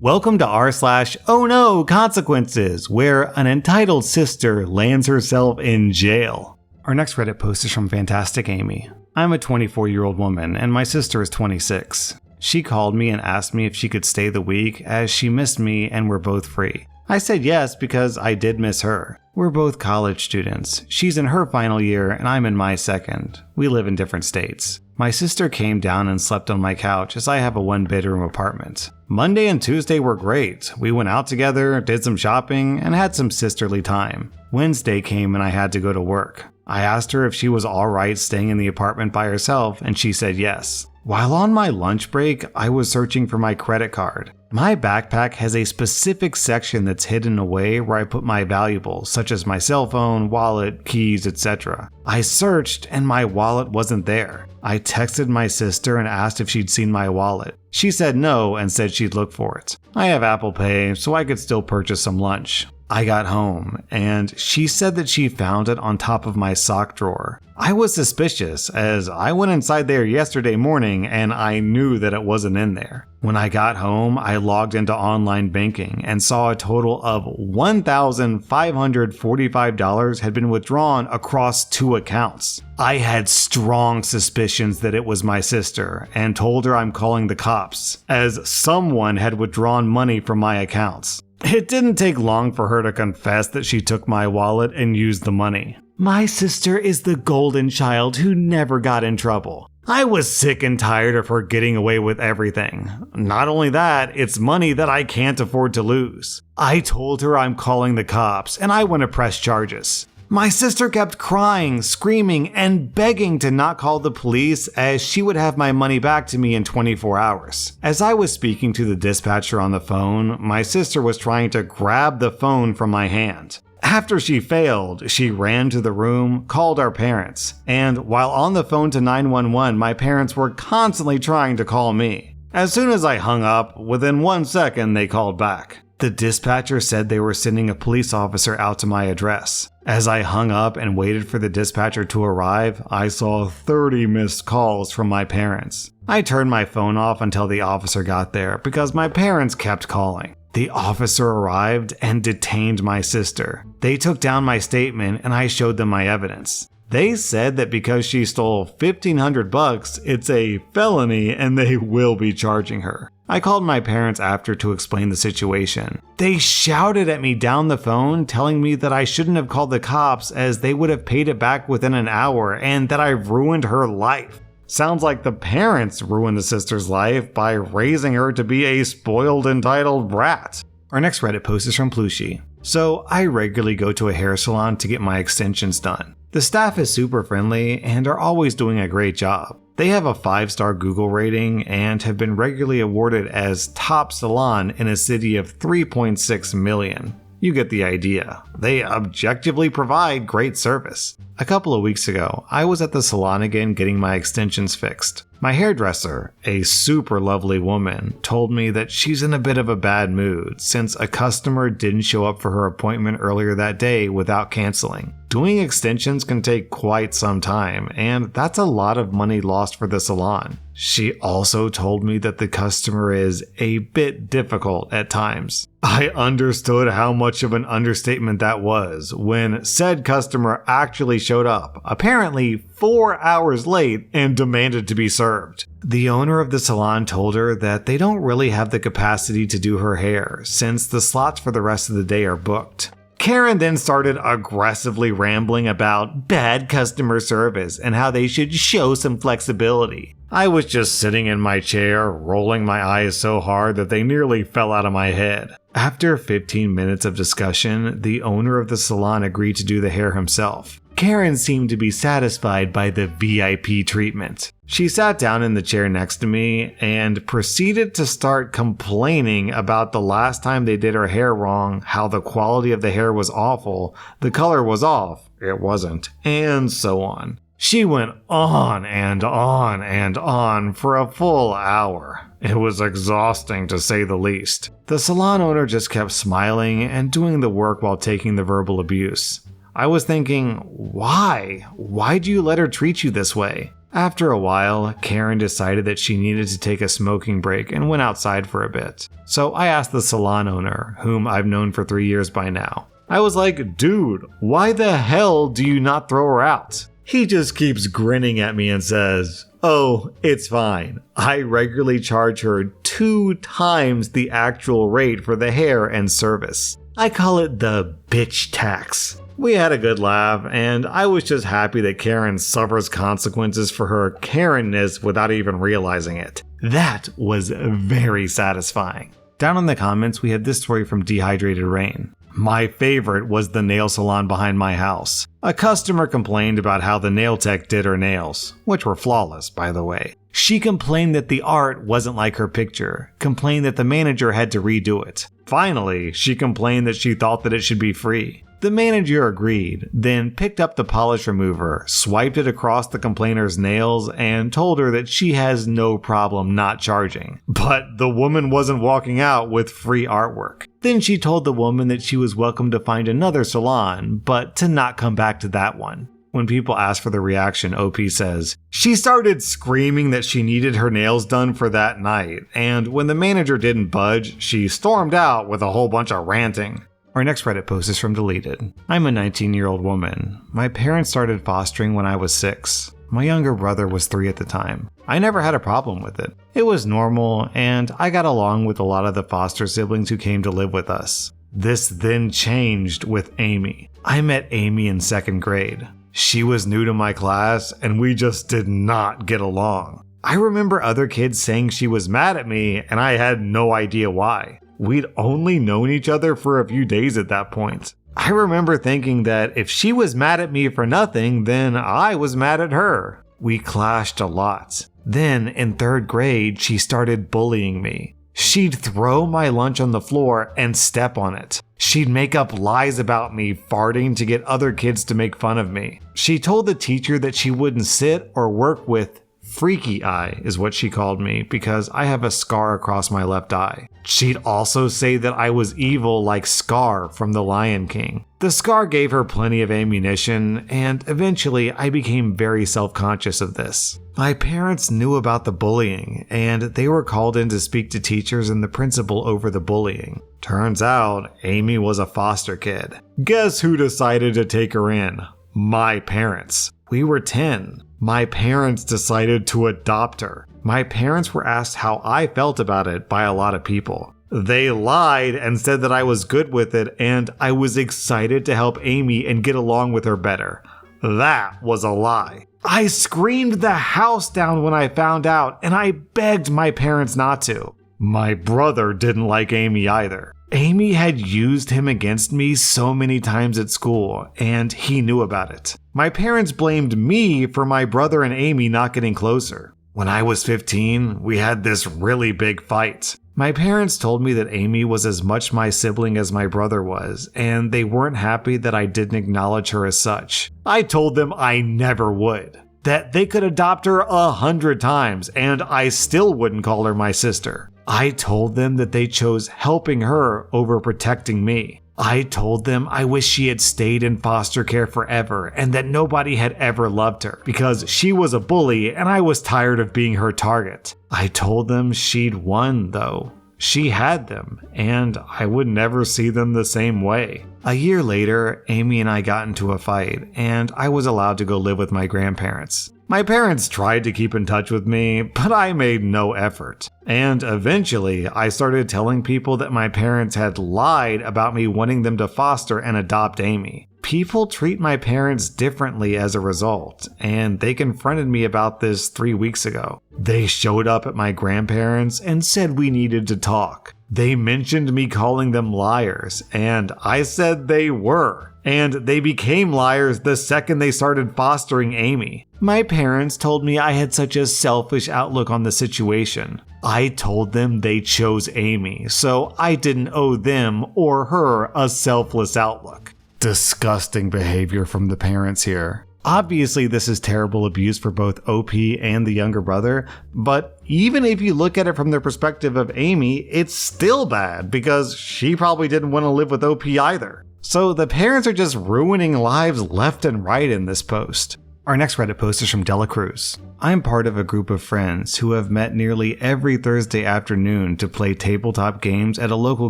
Welcome to rSlash Ohnoconsequences, where an entitled sister lands herself in jail. Our next Reddit post is from Fantastic Amy. I'm a 24-year-old woman, and my sister is 26. She called me and asked me if she could stay the week, as she missed me and we're both free. I said yes because I did miss her. We're both college students. She's in her final year, and I'm in my second. We live in different states. My sister came down and slept on my couch as I have a one-bedroom apartment. Monday and Tuesday were great. We went out together, did some shopping, and had some sisterly time. Wednesday came and I had to go to work. I asked her if she was alright staying in the apartment by herself, and she said yes. While on my lunch break, I was searching for my credit card. My backpack has a specific section that's hidden away where I put my valuables, such as my cell phone, wallet, keys, etc. I searched and my wallet wasn't there. I texted my sister and asked if she'd seen my wallet. She said no and said she'd look for it. I have Apple Pay, so I could still purchase some lunch. I got home, and she said that she found it on top of my sock drawer. I was suspicious, as I went inside there yesterday morning and I knew that it wasn't in there. When I got home, I logged into online banking and saw a total of $1,545 had been withdrawn across 2 accounts. I had strong suspicions that it was my sister and told her I'm calling the cops, as someone had withdrawn money from my accounts. It didn't take long for her to confess that she took my wallet and used the money. My sister is the golden child who never got in trouble. I was sick and tired of her getting away with everything. Not only that, it's money that I can't afford to lose. I told her I'm calling the cops and I want to press charges. My sister kept crying, screaming, and begging to not call the police as she would have my money back to me in 24 hours. As I was speaking to the dispatcher on the phone, my sister was trying to grab the phone from my hand. After she failed, she ran to the room, called our parents, and while on the phone to 911, my parents were constantly trying to call me. As soon as I hung up, within 1 second they called back. The dispatcher said they were sending a police officer out to my address. As I hung up and waited for the dispatcher to arrive, I saw 30 missed calls from my parents. I turned my phone off until the officer got there because my parents kept calling. The officer arrived and detained my sister. They took down my statement and I showed them my evidence. They said that because she stole $1,500, it's a felony and they will be charging her. I called my parents after to explain the situation. They shouted at me down the phone, telling me that I shouldn't have called the cops as they would have paid it back within an hour and that I've ruined her life. Sounds like the parents ruined the sister's life by raising her to be a spoiled, entitled brat. Our next Reddit post is from Plushy. So I regularly go to a hair salon to get my extensions done. The staff is super friendly and are always doing a great job. They have a 5-star Google rating and have been regularly awarded as top salon in a city of 3.6 million. You get the idea. They objectively provide great service. A couple of weeks ago, I was at the salon again getting my extensions fixed. My hairdresser, a super lovely woman, told me that she's in a bit of a bad mood since a customer didn't show up for her appointment earlier that day without canceling. Doing extensions can take quite some time, and that's a lot of money lost for the salon. She also told me that the customer is a bit difficult at times. I understood how much of an understatement that was when said customer actually showed up, apparently 4 hours late, and demanded to be served. The owner of the salon told her that they don't really have the capacity to do her hair since the slots for the rest of the day are booked. Karen then started aggressively rambling about bad customer service and how they should show some flexibility. I was just sitting in my chair, rolling my eyes so hard that they nearly fell out of my head. After 15 minutes of discussion, the owner of the salon agreed to do the hair himself. Karen seemed to be satisfied by the VIP treatment. She sat down in the chair next to me and proceeded to start complaining about the last time they did her hair wrong, how the quality of the hair was awful, the color was off, it wasn't, and so on. She went on and on and on for a full hour. It was exhausting to say the least. The salon owner just kept smiling and doing the work while taking the verbal abuse. I was thinking, why? Why do you let her treat you this way? After a while, Karen decided that she needed to take a smoking break and went outside for a bit. So I asked the salon owner, whom I've known for 3 years by now. I was like, dude, why the hell do you not throw her out? He just keeps grinning at me and says, oh, it's fine. I regularly charge her 2 times the actual rate for the hair and service. I call it the bitch tax. We had a good laugh, and I was just happy that Karen suffers consequences for her Karen-ness without even realizing it. That was very satisfying. Down in the comments, we had this story from Dehydrated Rain. My favorite was the nail salon behind my house. A customer complained about how the nail tech did her nails, which were flawless, by the way. She complained that the art wasn't like her picture, complained that the manager had to redo it. Finally, she complained that she thought that it should be free. The manager agreed, then picked up the polish remover, swiped it across the complainer's nails, and told her that she has no problem not charging. But the woman wasn't walking out with free artwork. Then she told the woman that she was welcome to find another salon, but to not come back to that one. When people ask for the reaction, OP says, she started screaming that she needed her nails done for that night, and when the manager didn't budge, she stormed out with a whole bunch of ranting. Our next Reddit post is from Deleted. I'm a 19-year-old woman. My parents started fostering when I was 6. My younger brother was 3 at the time. I never had a problem with it. It was normal, and I got along with a lot of the foster siblings who came to live with us. This then changed with Amy. I met Amy in 2nd grade. She was new to my class, and we just did not get along. I remember other kids saying she was mad at me, and I had no idea why. We'd only known each other for a few days at that point. I remember thinking that if she was mad at me for nothing, then I was mad at her. We clashed a lot. Then, in 3rd grade, she started bullying me. She'd throw my lunch on the floor and step on it. She'd make up lies about me farting to get other kids to make fun of me. She told the teacher that she wouldn't sit or work with Freaky Eye is what she called me because I have a scar across my left eye. She'd also say that I was evil like Scar from The Lion King. The scar gave her plenty of ammunition, and eventually I became very self-conscious of this. My parents knew about the bullying, and they were called in to speak to teachers and the principal over the bullying. Turns out, Amy was a foster kid. Guess who decided to take her in? My parents. We were 10. My parents decided to adopt her. My parents were asked how I felt about it by a lot of people. They lied and said that I was good with it and I was excited to help Amy and get along with her better. That was a lie. I screamed the house down when I found out and I begged my parents not to. My brother didn't like Amy either. Amy had used him against me so many times at school, and he knew about it. My parents blamed me for my brother and Amy not getting closer. When I was 15, we had this really big fight. My parents told me that Amy was as much my sibling as my brother was, and they weren't happy that I didn't acknowledge her as such. I told them I never would. That they could adopt her 100 times, and I still wouldn't call her my sister. I told them that they chose helping her over protecting me. I told them I wish she had stayed in foster care forever and that nobody had ever loved her because she was a bully and I was tired of being her target. I told them she'd won though. She had them and I would never see them the same way. A year later, Amy and I got into a fight and I was allowed to go live with my grandparents. My parents tried to keep in touch with me, but I made no effort. And eventually, I started telling people that my parents had lied about me wanting them to foster and adopt Amy. People treat my parents differently as a result, and they confronted me about this 3 weeks ago. They showed up at my grandparents and said we needed to talk. They mentioned me calling them liars, and I said they were. And they became liars the second they started fostering Amy. My parents told me I had such a selfish outlook on the situation. I told them they chose Amy, so I didn't owe them or her a selfless outlook. Disgusting behavior from the parents here. Obviously, this is terrible abuse for both OP and the younger brother, but even if you look at it from the perspective of Amy, it's still bad because she probably didn't want to live with OP either. So the parents are just ruining lives left and right in this post. Our next Reddit post is from Dela Cruz. I'm part of a group of friends who have met nearly every Thursday afternoon to play tabletop games at a local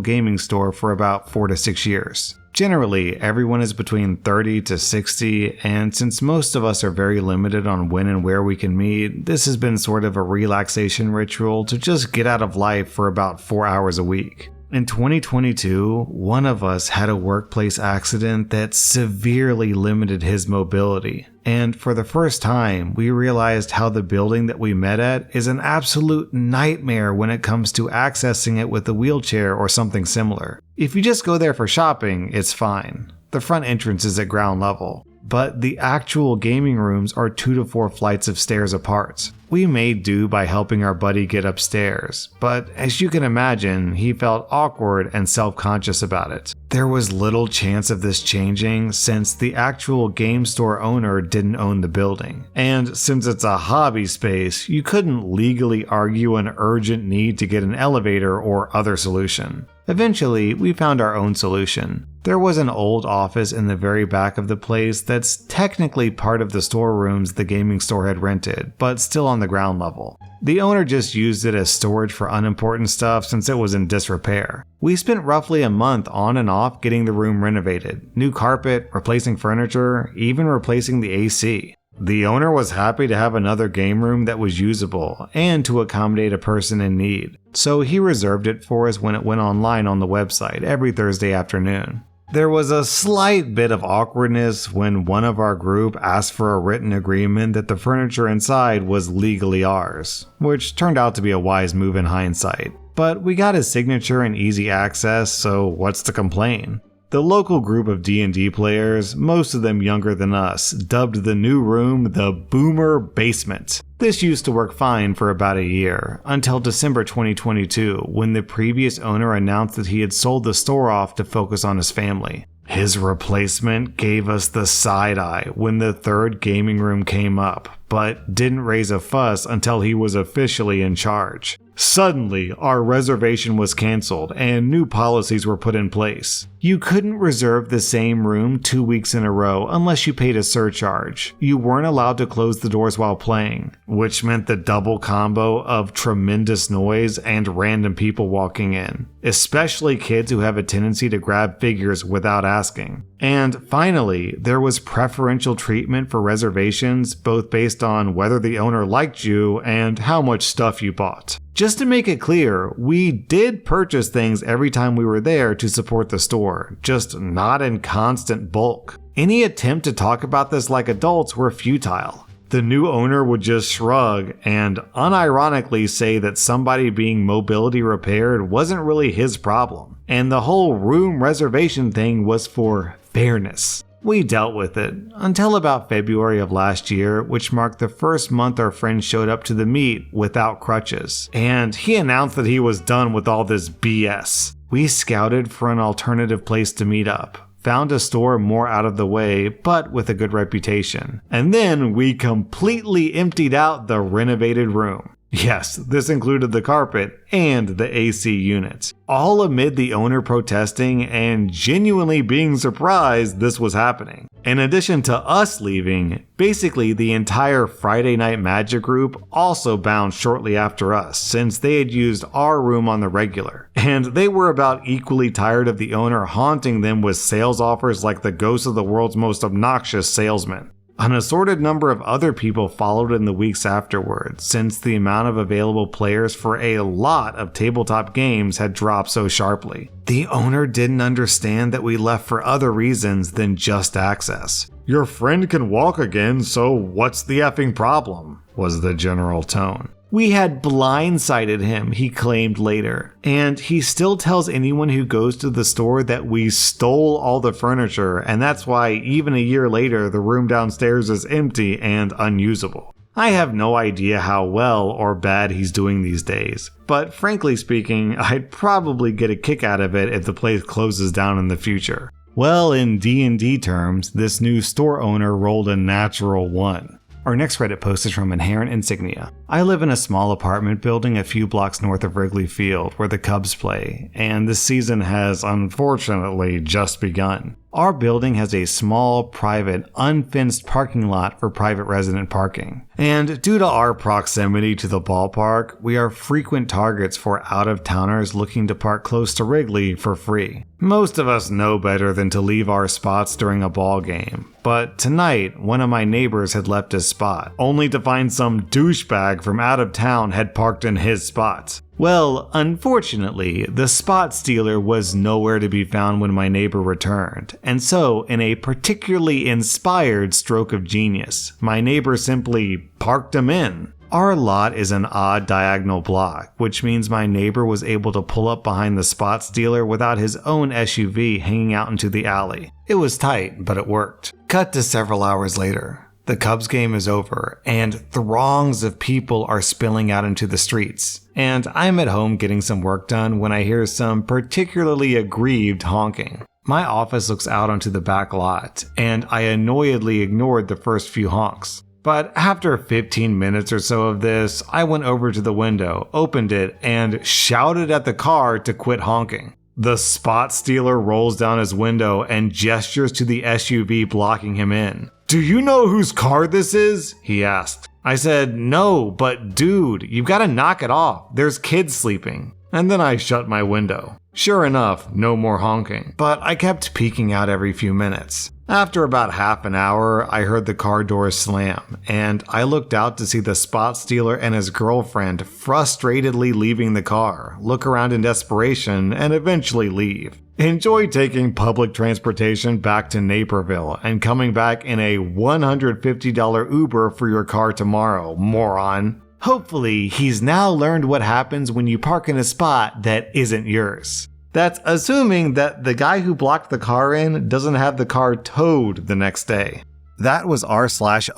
gaming store for about 4 to 6 years. Generally, everyone is between 30 to 60, and since most of us are very limited on when and where we can meet, this has been sort of a relaxation ritual to just get out of life for about 4 hours a week. In 2022, one of us had a workplace accident that severely limited his mobility, and for the first time, we realized how the building that we met at is an absolute nightmare when it comes to accessing it with a wheelchair or something similar. If you just go there for shopping, it's fine. The front entrance is at ground level, but the actual gaming rooms are 2 to 4 flights of stairs apart. We made do by helping our buddy get upstairs, but as you can imagine, he felt awkward and self-conscious about it. There was little chance of this changing since the actual game store owner didn't own the building, and since it's a hobby space, you couldn't legally argue an urgent need to get an elevator or other solution. Eventually, we found our own solution. There was an old office in the very back of the place that's technically part of the storerooms the gaming store had rented, but still on the ground level. The owner just used it as storage for unimportant stuff since it was in disrepair. We spent roughly a month on and off getting the room renovated. New carpet, replacing furniture, even replacing the AC. The owner was happy to have another game room that was usable and to accommodate a person in need, so he reserved it for us when it went online on the website every Thursday afternoon. There was a slight bit of awkwardness when one of our group asked for a written agreement that the furniture inside was legally ours, which turned out to be a wise move in hindsight. But we got his signature and easy access, so what's to complain? The local group of D&D players, most of them younger than us, dubbed the new room the Boomer Basement. This used to work fine for about a year, until December 2022, when the previous owner announced that he had sold the store off to focus on his family. His replacement gave us the side eye when the third gaming room came up, but didn't raise a fuss until he was officially in charge. Suddenly, our reservation was canceled and new policies were put in place. You couldn't reserve the same room 2 weeks in a row unless you paid a surcharge. You weren't allowed to close the doors while playing, which meant the double combo of tremendous noise and random people walking in, especially kids who have a tendency to grab figures without asking. And finally, there was preferential treatment for reservations, both based on whether the owner liked you and how much stuff you bought. Just to make it clear, we did purchase things every time we were there to support the store, just not in constant bulk. Any attempt to talk about this like adults were futile. The new owner would just shrug and unironically say that somebody being mobility repaired wasn't really his problem, and the whole room reservation thing was for fairness. We dealt with it until about February of last year, which marked the first month our friend showed up to the meet without crutches, and he announced that he was done with all this BS. We scouted for an alternative place to meet up, found a store more out of the way but with a good reputation, and then we completely emptied out the renovated room. Yes, this included the carpet and the AC unit, all amid the owner protesting and genuinely being surprised this was happening. In addition to us leaving, basically the entire Friday Night Magic group also bounced shortly after us, since they had used our room on the regular, and they were about equally tired of the owner haunting them with sales offers like the ghost of the world's most obnoxious salesman. An assorted number of other people followed in the weeks afterwards, since the amount of available players for a lot of tabletop games had dropped so sharply. The owner didn't understand that we left for other reasons than just access. "Your friend can walk again, so what's the effing problem?" was the general tone. We had blindsided him, he claimed later, and he still tells anyone who goes to the store that we stole all the furniture, and that's why even a year later the room downstairs is empty and unusable. I have no idea how well or bad he's doing these days, but frankly speaking, I'd probably get a kick out of it if the place closes down in the future. Well, in D&D terms, this new store owner rolled a natural 1. Our next Reddit post is from Inherent Insignia. I live in a small apartment building a few blocks north of Wrigley Field where the Cubs play, and the season has unfortunately just begun. Our building has a small, private, unfenced parking lot for private resident parking. And due to our proximity to the ballpark, we are frequent targets for out-of-towners looking to park close to Wrigley for free. Most of us know better than to leave our spots during a ball game, but tonight, one of my neighbors had left his spot, only to find some douchebag from out of town had parked in his spot. Well, unfortunately, the spot stealer was nowhere to be found when my neighbor returned, and so, in a particularly inspired stroke of genius, my neighbor simply parked him in. Our lot is an odd diagonal block, which means my neighbor was able to pull up behind the spot stealer without his own SUV hanging out into the alley. It was tight, but it worked. Cut to several hours later. The Cubs game is over, and throngs of people are spilling out into the streets. And I'm at home getting some work done when I hear some particularly aggrieved honking. My office looks out onto the back lot, and I annoyedly ignored the first few honks. But after 15 minutes or so of this, I went over to the window, opened it, and shouted at the car to quit honking. The spot stealer rolls down his window and gestures to the SUV blocking him in. "Do you know whose car this is?" he asked. I said, "No, but dude, you've got to knock it off. There's kids sleeping." And then I shut my window. Sure enough, no more honking, but I kept peeking out every few minutes. After about half an hour, I heard the car door slam, and I looked out to see the spot stealer and his girlfriend frustratedly leaving the car, look around in desperation, and eventually leave. Enjoy taking public transportation back to Naperville and coming back in a $150 Uber for your car tomorrow, moron. Hopefully, he's now learned what happens when you park in a spot that isn't yours. That's assuming that the guy who blocked the car in doesn't have the car towed the next day. That was rSlash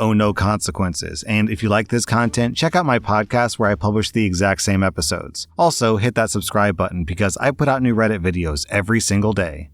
and if you like this content, check out my podcast where I publish the exact same episodes. Also, hit that subscribe button because I put out new Reddit videos every single day.